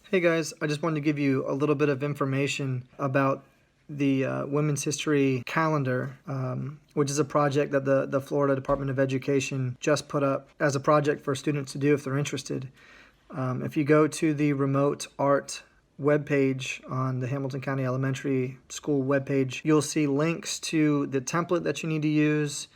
Hey guys, I just wanted to give you a little bit of information about the Women's History Calendar, which is a project that the Florida Department of Education just put up as a project for students to do if they're interested. If you go to the remote art webpage on the Hamilton County Elementary School webpage, you'll see links to the template that you need to use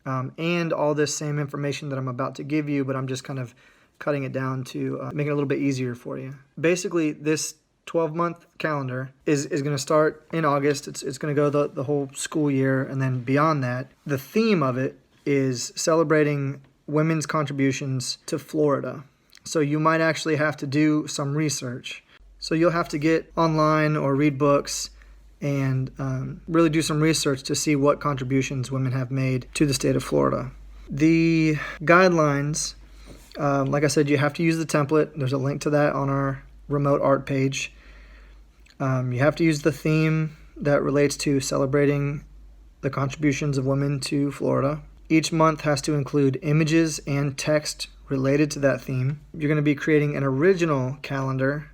and all this same information that I'm about to give you, but I'm just kind of cutting it down to make it a little bit easier for you. Basically, this 12-month calendar is going to start in August. It's going to go the whole school year, and then beyond that, the theme of it is celebrating women's contributions to Florida. So you might actually have to do some research. So you'll have to get online or read books and really do some research to see what contributions women have made to the state of Florida. The guidelines, like I said, you have to use the template. There's a link to that on our remote art page. You have to use the theme that relates to celebrating the contributions of women to Florida. Each month has to include images and text related to that theme. You're going to be creating an original calendar,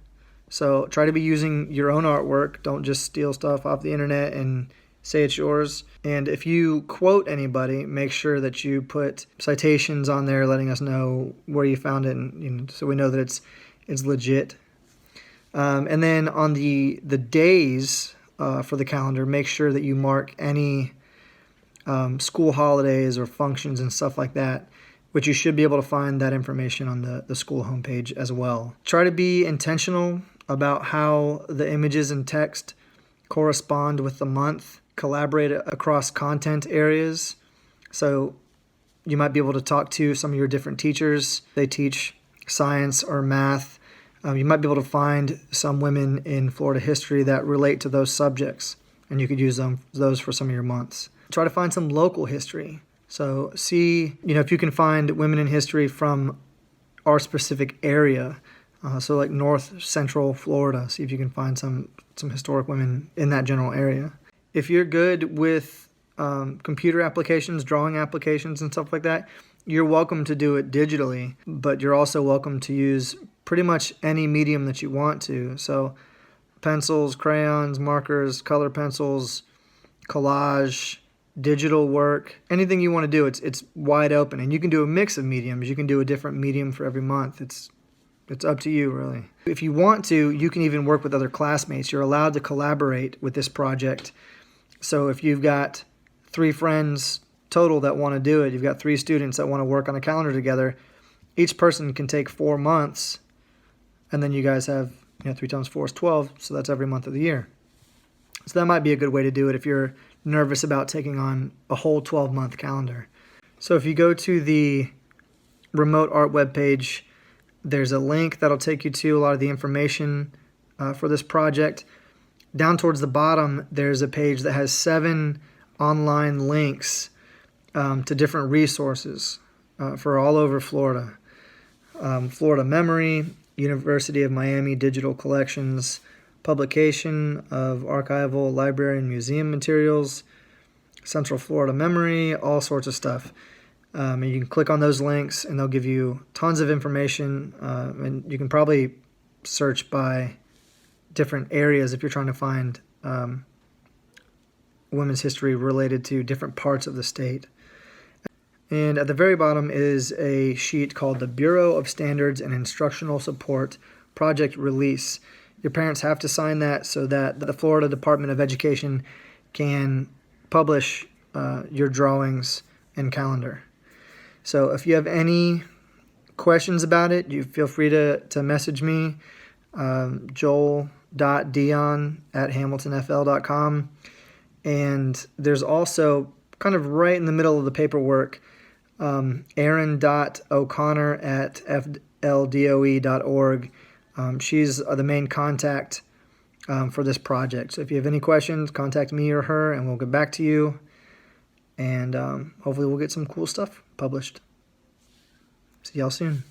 so try to be using your own artwork. Don't just steal stuff off the internet and say it's yours. And if you quote anybody, make sure that you put citations on there letting us know where you found it, and so we know that it's legit. And then on the days for the calendar, make sure that you mark any school holidays or functions and stuff like that, which you should be able to find that information on the school homepage as well. Try to be intentional about how the images and text correspond with the month. Collaborate across content areas. So you might be able to talk to some of your different teachers. They teach science or math. You might be able to find some women in Florida history that relate to those subjects, and you could use those for some of your months. Try to find some local history. So see, if you can find women in history from our specific area. So like North Central Florida. See if you can find some historic women in that general area. If you're good with computer applications, drawing applications, and stuff like that, you're welcome to do it digitally, but you're also welcome to use pretty much any medium that you want to. So pencils, crayons, markers, color pencils, collage, digital work, anything you want to do, it's wide open. And you can do a mix of mediums. You can do a different medium for every month. It's up to you, really. If you want to, you can even work with other classmates. You're allowed to collaborate with this project. So if you've got 3 friends total that want to do it, you've got 3 students that want to work on a calendar together, each person can take 4 months, and then you guys have 3 times 4 is 12, so that's every month of the year. So that might be a good way to do it if you're nervous about taking on a whole 12-month calendar. So if you go to the remote art webpage, there's a link that'll take you to a lot of the information for this project. Down towards the bottom, there's a page that has 7 online links to different resources for all over Florida. Florida Memory, University of Miami Digital Collections, publication of archival, library, and museum materials, Central Florida Memory, all sorts of stuff. And you can click on those links, and they'll give you tons of information. And you can probably search by different areas if you're trying to find women's history related to different parts of the state. And at the very bottom is a sheet called the Bureau of Standards and Instructional Support Project Release. Your parents have to sign that so that the Florida Department of Education can publish your drawings and calendar. So if you have any questions about it, you feel free to message me, Joel.dion at HamiltonFL.com. And there's also, kind of right in the middle of the paperwork, Erin.O'Connor at FLDOE.org. She's the main contact for this project. So if you have any questions, contact me or her, and we'll get back to you. And hopefully we'll get some cool stuff published. See y'all soon.